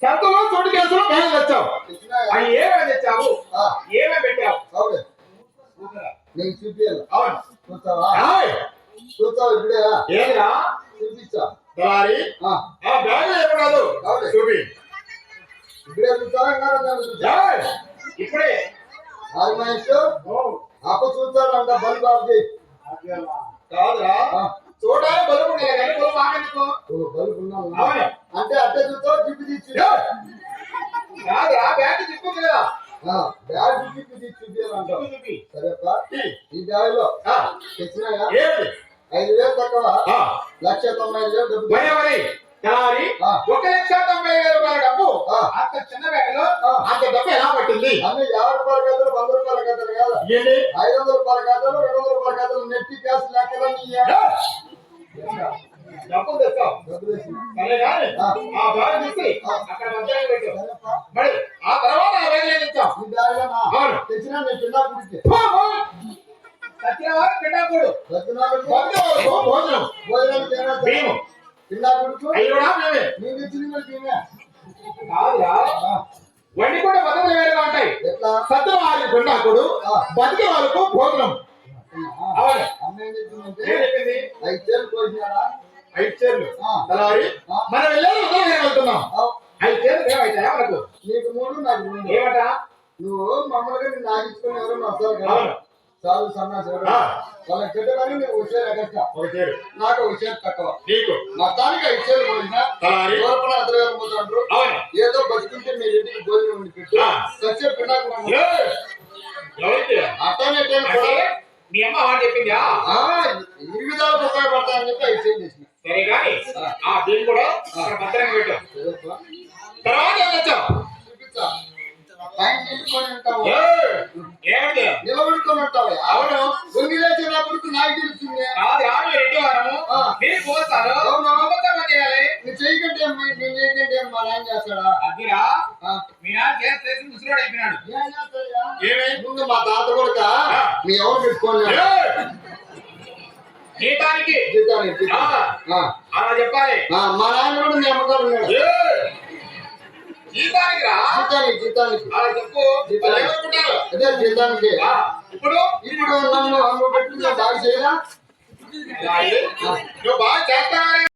సంతలో చోటు కేసులో బ్యాగ్ తెచ్చావు. అవి ఏమేమి తెచ్చావు? ఏమేమి పెట్టావు? నేను చూపించాను. అవును చూస్తావా? చూస్తావు ఇప్పుడే ఏదిరా చూపించా. ఆ బ్యాగ్ ఏమన్నాడు చూపి. ఇప్పుడే చూస్తావా? ఇప్పుడే మహేష్ అప్పు చూస్తానంట బలి బాబు కాదురా చూడాలి బలుపు అవును అంటే అట్టే చూస్తావు జిప్పు తీసి కాదురా బ్యాగ్ తిప్పు కదా బ్యాగ్ జిప్పు తీసి చూపించాలంటావు. సరేపా ఈ బ్యాగ్ లో తెచ్చినాయా 5,000 తక్కువ 1,90,000 డబ్బు. 1,90,000 రూపాయల డబ్బు అంత చిన్న బ్యాగ్ లో అంత డబ్బు ఎలా పట్టింది? అన్ని 50 రూపాయల ఖాతాలు 100 రూపాయల ఖాతాలు కాదు 500 రూపాయల ఖాతాలు 200 రూపాయల ఖాతాలు నెట్టి క్యాష్ లెక్కలు డబ్బు తెస్తావు సరే కానీ ఆ బ్యాగ్ తీసి అక్కడ మధ్యాహ్నం పెట్టు. మరి ఆ తర్వాత ఆ బ్యాగ్ ఏం ఇచ్చావు? ఈ బ్యాగ్ లో తెచ్చినా నేను పిండా కుడికి సత్యవారు పిండాకుడు భోజనం మేము పిండా కుడుకు నేను ఇచ్చిన కాదురా వండి కూడా బతుకులు వేరుగా ఉంటాయి. సత్యవారి పిండాకుడు బతికే వాళ్ళకు భోజనం. అవును అమ్మ ఏం చెప్పిందంటే చెప్పింది 5 చీరలు పోసినారా 5 చీరలు మనం వెళ్ళాలి ఉదయం వెళ్తున్నాం 5 చీరలు ఏమవుతాయా మనకు? నీకు 3 నాకు 3 ఏమట నువ్వు మమ్మల్ని నేను నాగించుకుని ఎవరన్నా వస్తారు కదా చాలు సన్నాసి వాళ్ళకి చెడ్డగానే నేను వచ్చేది ఎక్కడ నాకు వచ్చేది తక్కువ నీకు మొత్తానికి 5 చీరలు పోయినా దూరపడ అద్దరు పోతాండ్రు ఏదో బతుకుంటే మీరు ఇంటికి భోజనం ఉండి పెట్టు సచ్చే పిన్నాకు అట్టనే మీ అమ్మ వాడు చెప్పిందా? ఈ విధాలు ఉపయోగపడతాయని చెప్పి 5 చీరలు చేసిన. సరే కానీ దీన్ని కూడా భద్రంగా పెట్టు. తర్వాత ఏం తెచ్చావు? చూపించా నిలుకొని ఉంటావు నిలబడుకొని ఉంటావు. అవును దొంగి లేచినప్పుడు నాకు తెలుస్తుంది. నువ్వు చేయకంటే నేను చేయకంటే మా నాయన చేస్తాడా? అదిరా మీ నాన్న చేసి ముసలోడు అయిపోయినాడు. ముందు మా తాత కొడుక మీ ఎవరు పెట్టుకోండి జీతానికి జీతానికి అలా చెప్పాలి. మా నాయన కూడా మీ అమ్మగారు ఉన్నాడు. జీతానికి అలా చెప్పు. అదే జీతానికి ఇప్పుడు నన్ను అమ్మ పెట్టి బాగా చేయరా నువ్వు బాగా చేస్తావా?